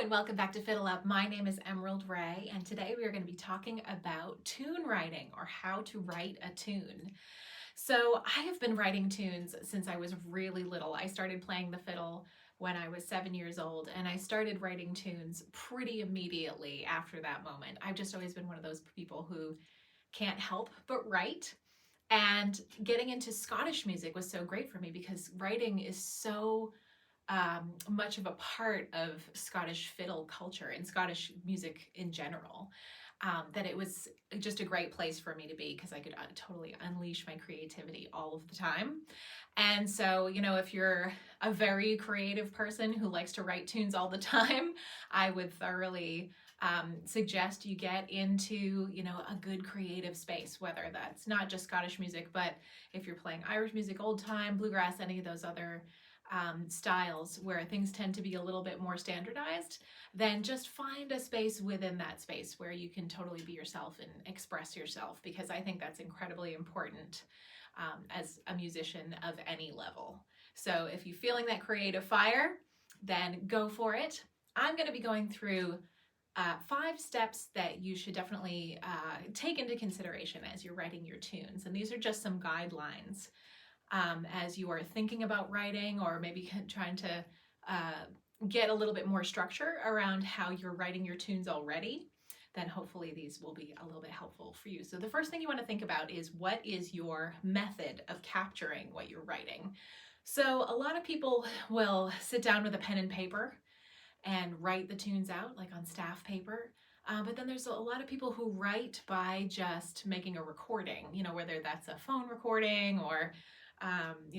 and welcome back to FiddleUP. My name is Emerald Ray, and today we are going to be talking about tune writing, or how to write a tune. So I have been writing tunes since I was really little. I started playing the fiddle when I was 7 years old, and I started writing tunes pretty immediately after that moment. I've just always been one of those people who can't help but write. And getting into Scottish music was so great for me because writing is so much of a part of Scottish fiddle culture and Scottish music in general, that it was just a great place for me to be because I could totally unleash my creativity all of the time. And so, if you're a very creative person who likes to write tunes all the time, I would thoroughly suggest you get into, a good creative space, whether that's not just Scottish music, but if you're playing Irish music, old time, bluegrass, any of those other styles where things tend to be a little bit more standardized, then just find a space within that space where you can totally be yourself and express yourself, because I think that's incredibly important as a musician of any level. So if you're feeling that creative fire, then go for it. I'm going to be going through 5 steps that you should definitely take into consideration as you're writing your tunes. And these are just some guidelines as you are thinking about writing, or maybe trying to get a little bit more structure around how you're writing your tunes already. Then hopefully these will be a little bit helpful for you. So the first thing you want to think about is, what is your method of capturing what you're writing? So a lot of people will sit down with a pen and paper and write the tunes out, like on staff paper. But then there's a lot of people who write by just making a recording, whether that's a phone recording or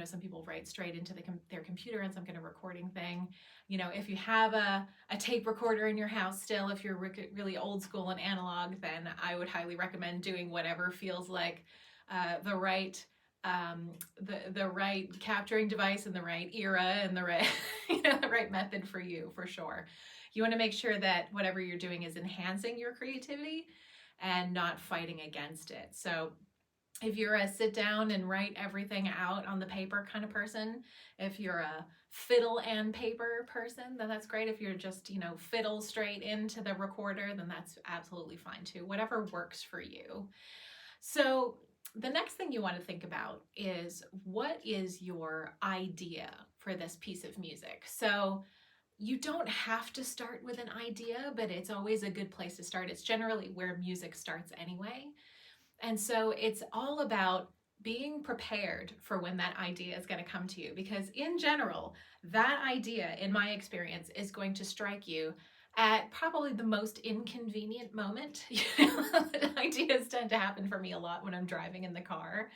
some people write straight into their computer and some kind of recording thing. If you have a tape recorder in your house still, if you're really old school and analog, then I would highly recommend doing whatever feels like the right the right capturing device and the right era and the right the right method for you, for sure. You want to make sure that whatever you're doing is enhancing your creativity and not fighting against it. So if you're a sit down and write everything out on the paper kind of person, if you're a fiddle and paper person, then that's great. If you're just, fiddle straight into the recorder, then that's absolutely fine too. Whatever works for you. So the next thing you want to think about is, what is your idea for this piece of music? So you don't have to start with an idea, but it's always a good place to start. It's generally where music starts anyway. And so it's all about being prepared for when that idea is going to come to you, because in general, that idea, in my experience, is going to strike you at probably the most inconvenient moment. Ideas tend to happen for me a lot when I'm driving in the car,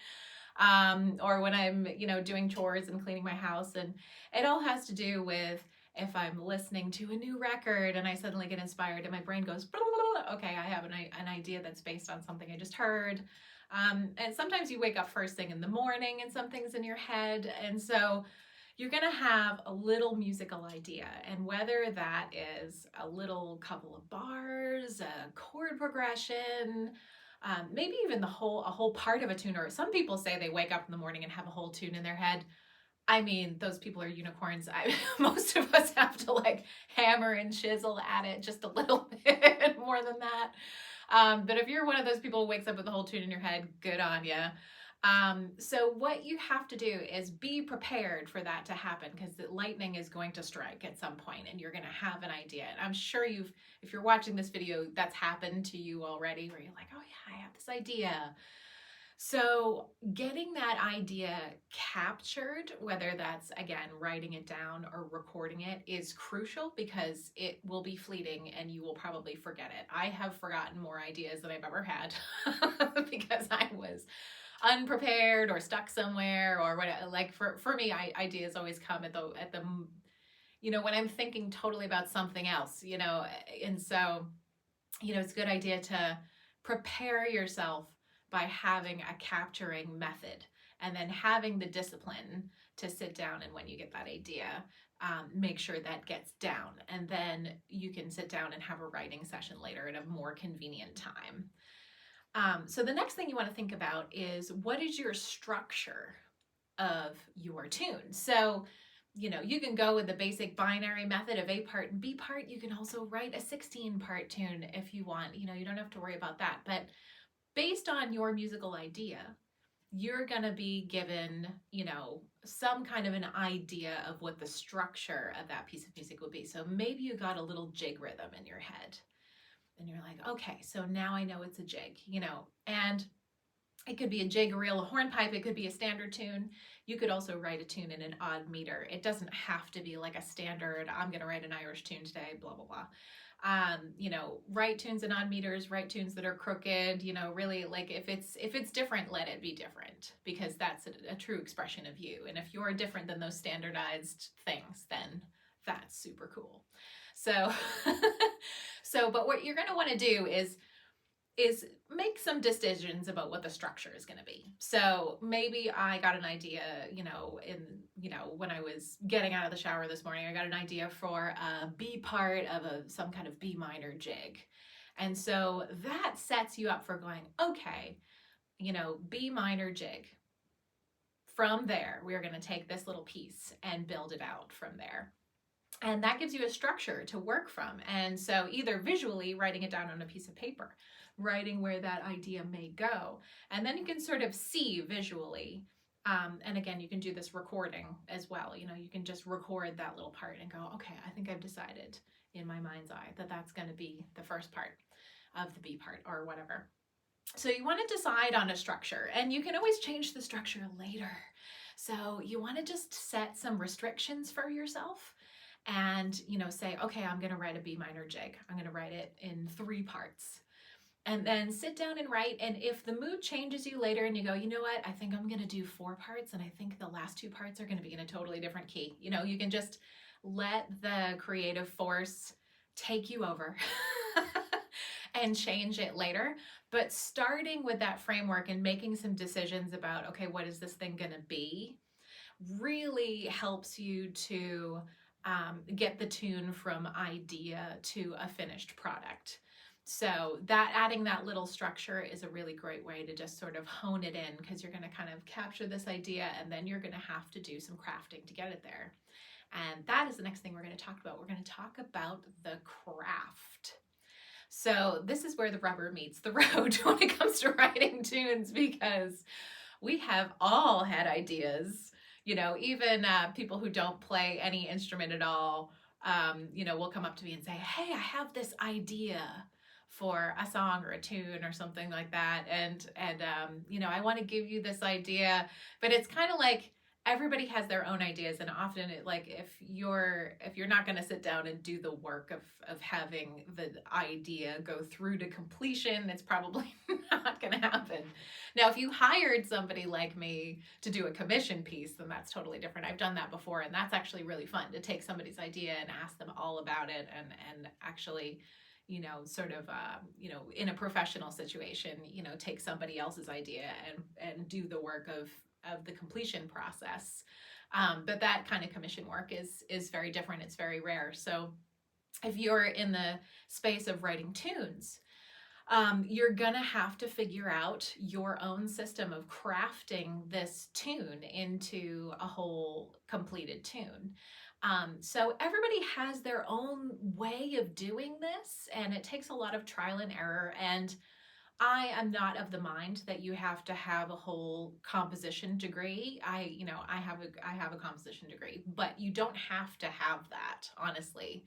or when I'm, doing chores and cleaning my house. And it all has to do with if I'm listening to a new record and I suddenly get inspired and my brain goes, blah, blah, blah, okay, I have an idea that's based on something I just heard. And sometimes you wake up first thing in the morning and something's in your head. And so you're going to have a little musical idea. And whether that is a little couple of bars, a chord progression, maybe even a whole part of a tune, or some people say they wake up in the morning and have a whole tune in their head. I mean, those people are unicorns. Most of us have to hammer and chisel at it just a little bit more than that. But if you're one of those people who wakes up with the whole tune in your head, good on you. So what you have to do is be prepared for that to happen, because the lightning is going to strike at some point and you're going to have an idea. And I'm sure if you're watching this video, that's happened to you already, where you're like, oh yeah, I have this idea. So getting that idea captured, whether that's, again, writing it down or recording it, is crucial, because it will be fleeting and you will probably forget it. I have forgotten more ideas than I've ever had because I was unprepared or stuck somewhere, or what. For me, ideas always come at the when I'm thinking totally about something else, and so, it's a good idea to prepare yourself by having a capturing method, and then having the discipline to sit down, and when you get that idea, make sure that gets down, and then you can sit down and have a writing session later at a more convenient time. So the next thing you want to think about is, what is your structure of your tune? So you can go with the basic binary method of A part and B part. You can also write a 16-part tune if you want. You don't have to worry about that. But based on your musical idea, you're going to be given, some kind of an idea of what the structure of that piece of music would be. So maybe you got a little jig rhythm in your head. And you're like, okay, so now I know it's a jig, and it could be a jig, a reel, a hornpipe. It could be a standard tune. You could also write a tune in an odd meter. It doesn't have to be like a standard, I'm going to write an Irish tune today, blah, blah, blah. Write tunes in odd meters, write tunes that are crooked, really, like if it's different, let it be different, because that's a true expression of you. And if you're different than those standardized things, then that's super cool. So, but what you're going to want to do is make some decisions about what the structure is going to be. So maybe I got an idea, when I was getting out of the shower this morning, I got an idea for a B part of some kind of B minor jig. And so that sets you up for going, okay, B minor jig. From there, we're going to take this little piece and build it out from there. And that gives you a structure to work from. And so either visually writing it down on a piece of paper, writing where that idea may go, and then you can sort of see visually. And again, you can do this recording as well. You can just record that little part and go, okay, I think I've decided in my mind's eye that that's going to be the first part of the B part or whatever. So you want to decide on a structure, and you can always change the structure later. So you want to just set some restrictions for yourself and, say, okay, I'm going to write a B minor jig. I'm going to write it in 3 parts. And then sit down and write. And if the mood changes you later and you go, you know what, I think I'm going to do 4 parts, and I think the last 2 parts are going to be in a totally different key. You can just let the creative force take you over and change it later. But starting with that framework and making some decisions about, okay, what is this thing going to be, really helps you to get the tune from idea to a finished product. So adding that little structure is a really great way to just sort of hone it in, because you're going to kind of capture this idea, and then you're going to have to do some crafting to get it there. And that is the next thing we're going to talk about. We're going to talk about the craft. So this is where the rubber meets the road when it comes to writing tunes, because we have all had ideas. Even people who don't play any instrument at all, will come up to me and say, hey, I have this idea for a song or a tune or something like that. And I want to give you this idea, but it's kind of like everybody has their own ideas. And often if you're not going to sit down and do the work of having the idea go through to completion, it's probably not going to happen. Now, if you hired somebody like me to do a commission piece, then that's totally different. I've done that before, and that's actually really fun to take somebody's idea and ask them all about it, and actually, sort of, in a professional situation, take somebody else's idea and do the work of the completion process. But that kind of commission work is very different. It's very rare. So if you're in the space of writing tunes, you're gonna have to figure out your own system of crafting this tune into a whole completed tune. So everybody has their own way of doing this, and it takes a lot of trial and error. And I am not of the mind that you have to have a whole composition degree. I have a composition degree, but you don't have to have that, honestly.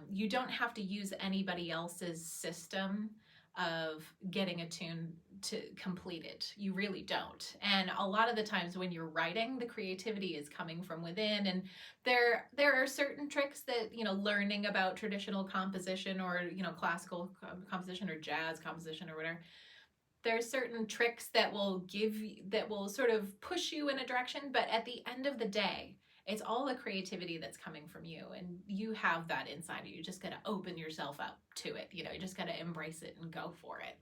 You don't have to use anybody else's system of getting a tune to complete it. You really don't. And a lot of the times when you're writing, the creativity is coming from within, and there are certain tricks that, learning about traditional composition or, classical composition or jazz composition or whatever, there's certain tricks that will sort of push you in a direction, but at the end of the day, it's all the creativity that's coming from you, and you have that inside you. You just got to open yourself up to it. You just got to embrace it and go for it.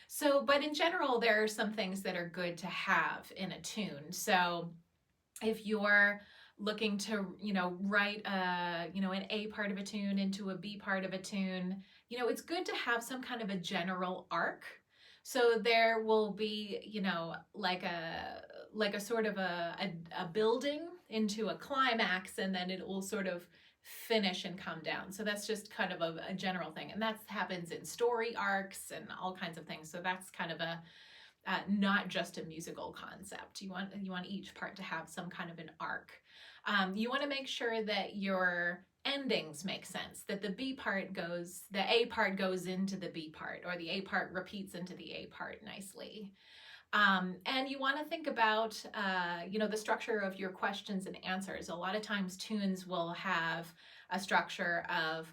So, but in general, there are some things that are good to have in a tune. So if you're looking to, write an A part of a tune into a B part of a tune, it's good to have some kind of a general arc. So there will be, like a sort of a building into a climax, and then it will sort of finish and come down. So that's just kind of a general thing, and that happens in story arcs and all kinds of things. So that's kind of a not just a musical concept. You want each part to have some kind of an arc. You want to make sure that your endings make sense, that the A part goes into the B part, or the A part repeats into the A part nicely. And you want to think about, the structure of your questions and answers. A lot of times tunes will have a structure of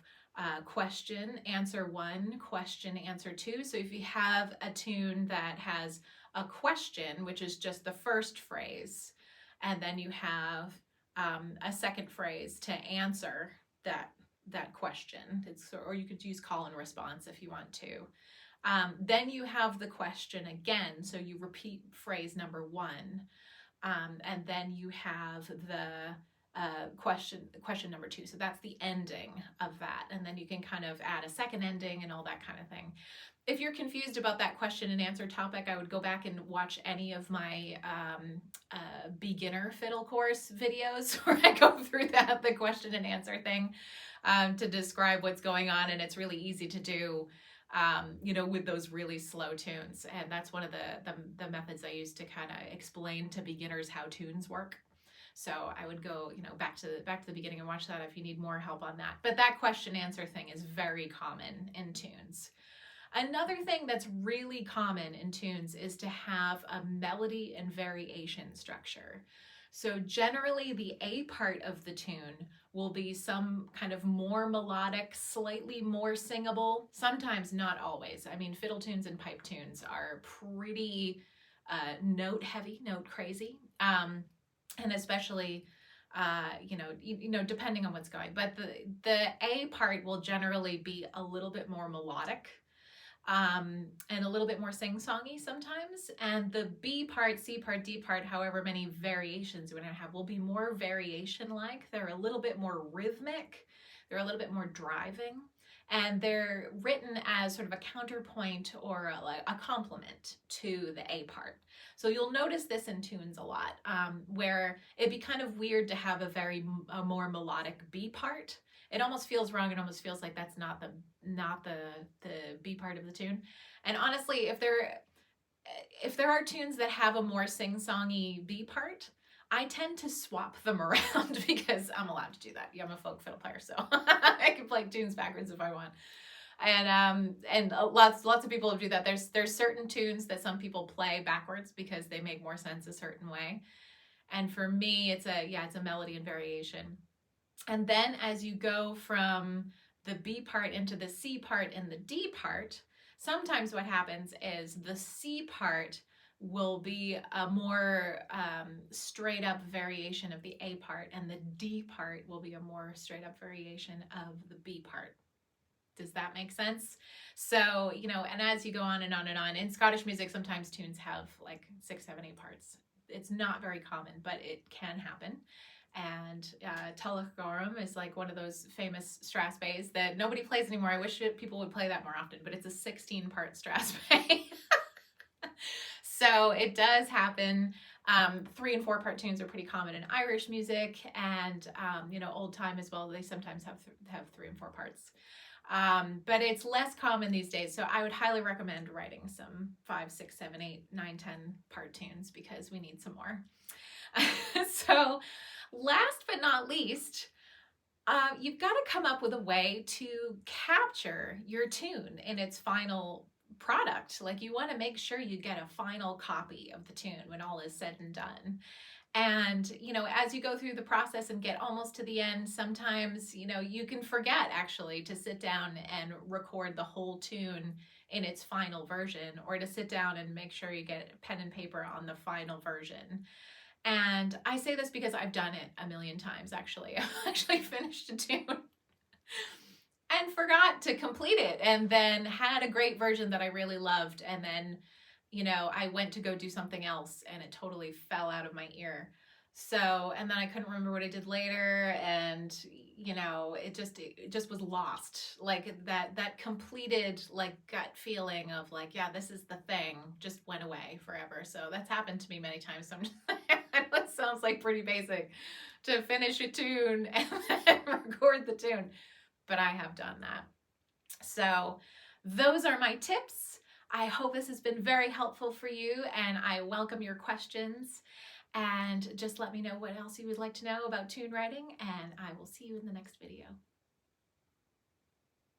question, answer one, question, answer two. So if you have a tune that has a question, which is just the first phrase, and then you have a second phrase to answer that question, or you could use call and response if you want to. Then you have the question again, so you repeat phrase number one, and then you have the question number two. So that's the ending of that, and then you can kind of add a second ending and all that kind of thing. If you're confused about that question and answer topic, I would go back and watch any of my beginner fiddle course videos where I go through the question and answer thing to describe what's going on, and it's really easy to do. With those really slow tunes. And that's one of the methods I use to kind of explain to beginners how tunes work. So I would go, back to the beginning and watch that if you need more help on that. But that question answer thing is very common in tunes. Another thing that's really common in tunes is to have a melody and variation structure. So generally the A part of the tune will be some kind of more melodic, slightly more singable, sometimes not always. I mean, fiddle tunes and pipe tunes are pretty note heavy, note crazy. And especially, depending on what's going. But the A part will generally be a little bit more melodic. And a little bit more sing-songy sometimes. And the B part, C part, D part, however many variations we're going to have, will be more variation-like. They're a little bit more rhythmic. They're a little bit more driving. And they're written as sort of a counterpoint or a complement to the A part. So you'll notice this in tunes a lot, where it'd be kind of weird to have a more melodic B part. It almost feels wrong. It almost feels like that's not the B part of the tune. And honestly, if there are tunes that have a more sing-songy B part, I tend to swap them around because I'm allowed to do that. Yeah, I'm a folk fiddle player, so I can play tunes backwards if I want. And lots of people do that. There's certain tunes that some people play backwards because they make more sense a certain way. And for me, it's a melody and variation. And then as you go from the B part into the C part and the D part, sometimes what happens is the C part will be a more straight up variation of the A part, and the D part will be a more straight up variation of the B part. Does that make sense? So, and as you go on and on and on, in Scottish music, sometimes tunes have like 6, 7, 8 parts. It's not very common, but it can happen. And Tulloch Gorham is like one of those famous strass bays that nobody plays anymore. I wish people would play that more often, but it's a 16-part strass bay. So it does happen. 3 and 4 part tunes are pretty common in Irish music, and old time as well. They sometimes have 3 and 4 parts. But it's less common these days. So I would highly recommend writing some 5, 6, 7, 8, 9, 10 part tunes because we need some more. So last but not least, you've got to come up with a way to capture your tune in its final product. Like, you want to make sure you get a final copy of the tune when all is said and done. And, as you go through the process and get almost to the end, sometimes, you can forget actually to sit down and record the whole tune in its final version, or to sit down and make sure you get pen and paper on the final version. And I say this because I've done it a million times, actually. I actually finished a tune and forgot to complete it, and then had a great version that I really loved. And then, I went to go do something else and it totally fell out of my ear. So, and then I couldn't remember what I did later, and, it just was lost. Like that completed, like, gut feeling of like, yeah, this is the thing, just went away forever. So that's happened to me many times. So sounds like pretty basic to finish a tune and then record the tune, but I have done that. So those are my tips. I hope this has been very helpful for you, and I welcome your questions. And just let me know what else you would like to know about tune writing, and I will see you in the next video.